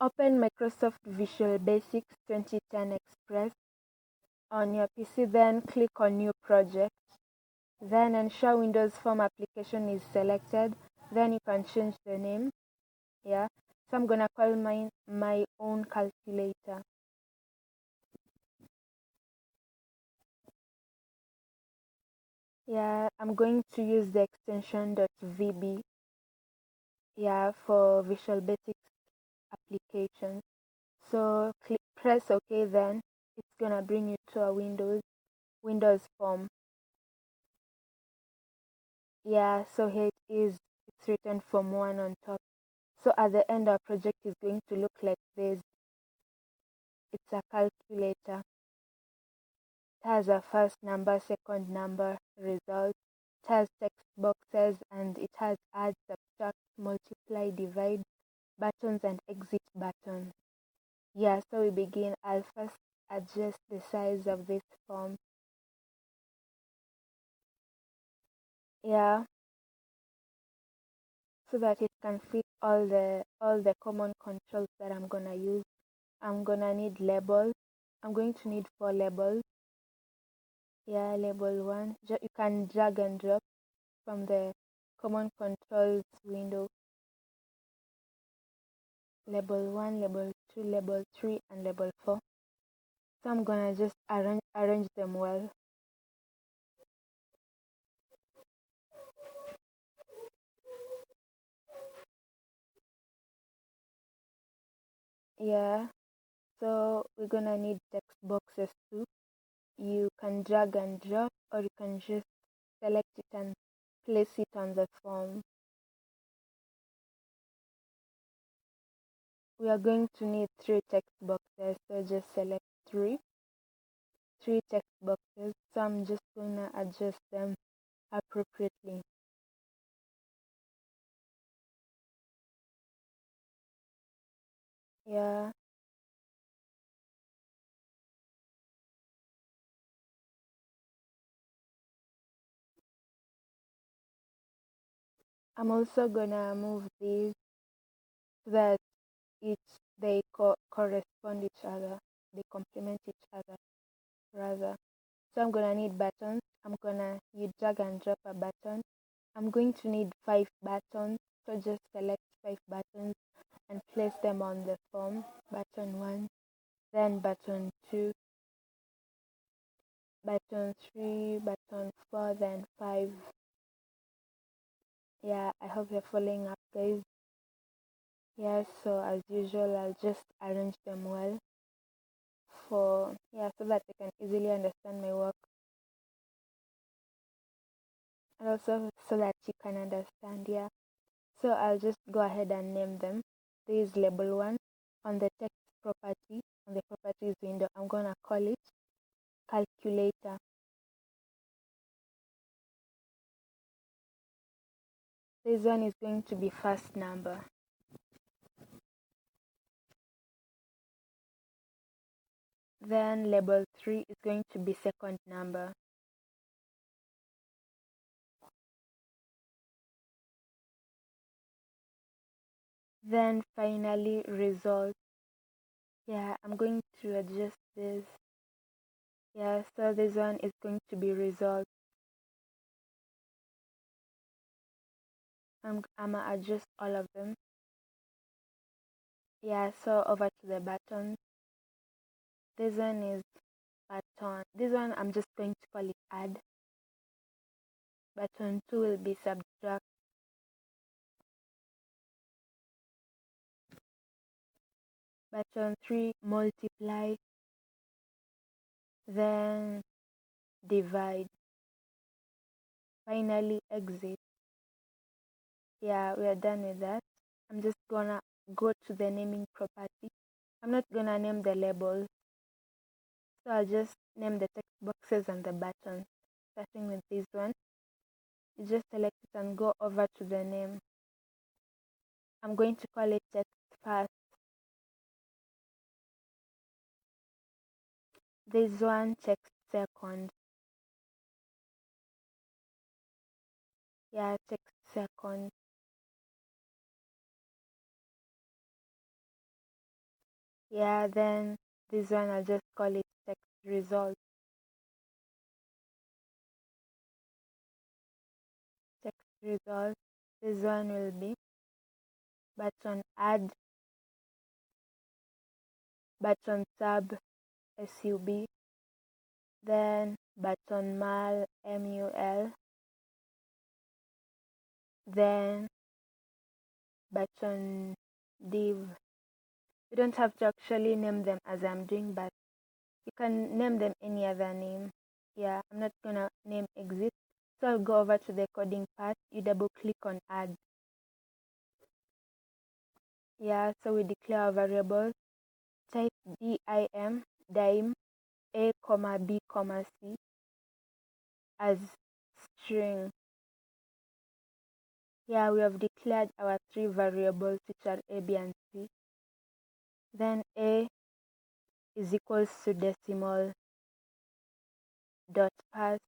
Open Microsoft Visual Basic 2010 Express on your PC, then click on New Project. Then ensure Windows Form application is selected. Then you can change the name. Yeah. So I'm gonna call mine my own calculator. Yeah, I'm going to use the extension .vb. Yeah, for Visual Basic application. So press OK, then it's gonna bring you to a Windows form. Yeah, so here it is. It's written Form 1 on top. So at the end, our project is going to look like this. It's a calculator. It has a first number, second number, result. It has text boxes, and it has add, subtract, multiply, divide buttons, and exit button. Yeah, so we begin. I'll first adjust the size of this form. Yeah, so that it can fit all the common controls that I'm gonna use. I'm gonna need labels. I'm going to need 4 labels. Yeah, label 1. You can drag and drop from the common controls window. Label 1, label 2, label 3, and label 4. So I'm gonna just arrange them well. Yeah, so we're gonna need text boxes too. You can drag and drop, or you can just select it and place it on the form. We are going to need 3 text boxes, so just select 3 text boxes. So I'm just gonna adjust them appropriately. Yeah, I'm also gonna move these so that they correspond each other, they complement each other rather. So I'm gonna need buttons. You drag and drop a button. I'm going to need 5 buttons, so just select 5 buttons and place them on the form. Button 1, then button 2, button 3, button 4, then 5. Yeah, I hope you're following up, guys. Yeah, so as usual, I'll just arrange them well so that they can easily understand my work, and also so that you can understand. Yeah, so I'll just go ahead and name them. This is label 1. On the text property, on the properties window, I'm gonna call it calculator. This one is going to be first number. Then label 3 is going to be second number. Then finally result. Yeah, I'm going to adjust this. Yeah, so this one is going to be result. I'm gonna adjust all of them. Yeah, so over to the buttons. This one is button. This one I'm just going to call it add. Button 2 will be subtract. Button 3 multiply. Then divide. Finally exit. Yeah, we are done with that. I'm just gonna go to the naming property. I'm not gonna name the labels, so I'll just name the text boxes and the buttons. Starting with this one, you just select it and go over to the name. I'm going to call it text first. This one text second. Yeah, text second. Yeah, then this one I'll just call it text result. Text result. This one will be button add, button sub, sub, then button mul, mul, then button div. You don't have to actually name them as I'm doing, but you can name them any other name. Yeah, I'm not gonna name exit. So I'll go over to the coding part. You double click on add. Yeah, so we declare our variables. Type dim a comma b comma c as string. Yeah, we have declared our three variables, which are a, b, and c. Then a is equals to decimal dot pass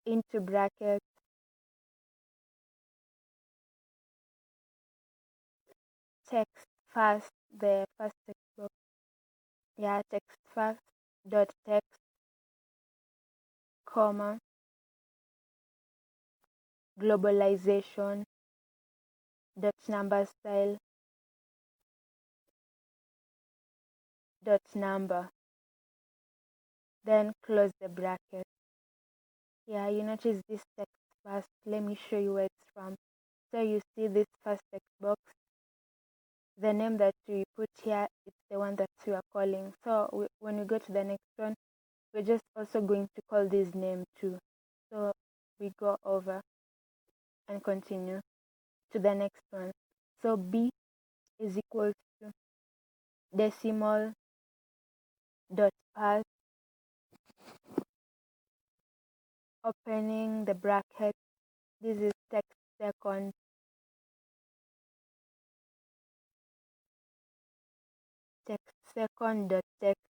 into brackets text first, the first text box. Yeah, text first dot text comma globalization dot number style dot number, then close the bracket. Yeah, you notice this text first. Let me show you where it's from. So you see this first text box, the name that we put here is the one that we are calling. So when we go to the next one, we're just also going to call this name too. So we go over and continue to the next one. So b is equals to decimal dot pass opening the bracket. This is text second dot text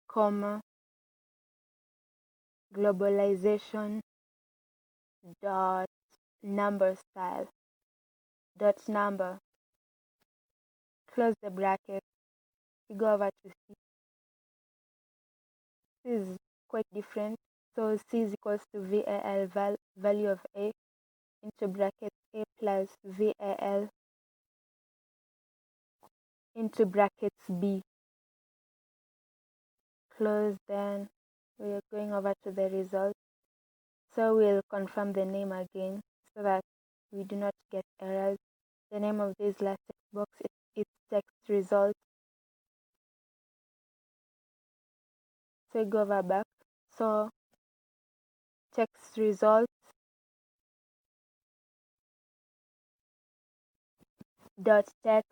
comma globalization dot number style dot number, close the bracket. We go over to c. This is quite different. So c is equals to value of a into brackets a plus val into brackets b, close. Then we're going over to the result. So we'll confirm the name again so that we do not get errors. The name of this last text box is text result. So we go over back. So text results dot text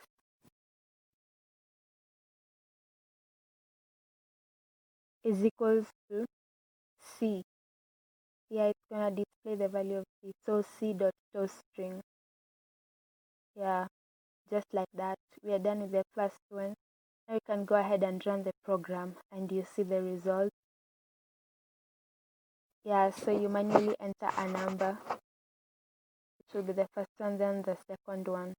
is equals to c. Yeah, it's gonna display the value of c. So c dot toString. Yeah, just like that. We are done with the first one. Now you can go ahead and run the program and you see the result. Yeah, so you manually enter a number. It will be the first one, then the second one.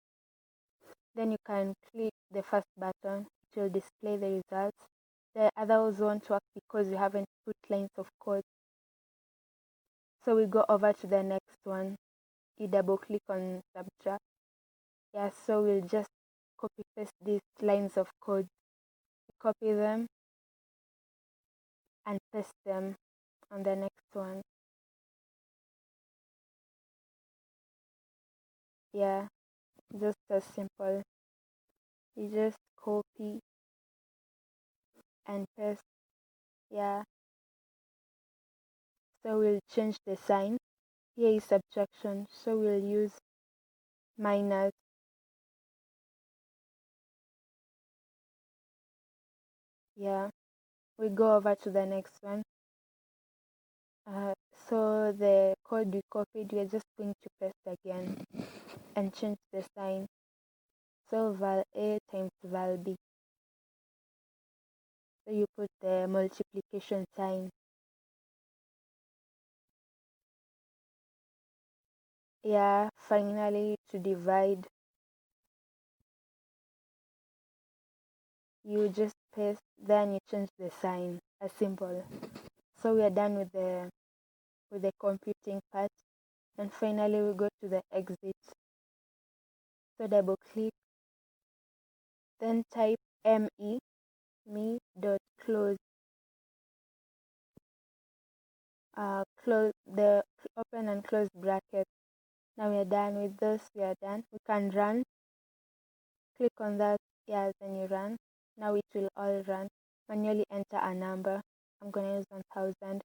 Then you can click the first button. It will display the results. The others won't work because you haven't put lines of code. So we go over to the next one. You double click on subtract. Yeah, so we'll just copy paste these lines of code. Copy them and paste them on the next one. Yeah, just as simple. You just copy and paste. Yeah, so we'll change the sign. Here is subtraction, so we'll use minus. Yeah, we go over to the next one. So the code we copied, we're just going to paste again and change the sign. So val a times val b. So you put the multiplication sign. Yeah, finally to divide. you just paste, then you change the sign. As simple. So we are done with the computing part, and finally we go to the exit. So double click, then type me dot close. Close the open and close bracket. Now we are done with this. We are done. We can run. Click on that. Yeah, then you run. Now it will all run. Manually enter a number. I'm gonna use 1000,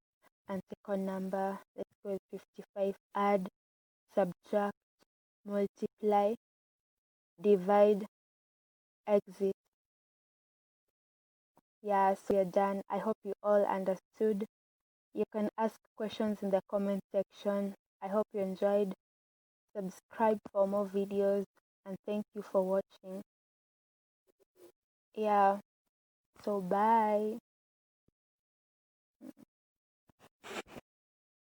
and second number. Let's go with 55. Add, subtract, multiply, divide, exit. Yeah, so you're done. I hope you all understood. You can ask questions in the comment section. I hope you enjoyed. Subscribe for more videos, and thank you for watching. Yeah, so bye.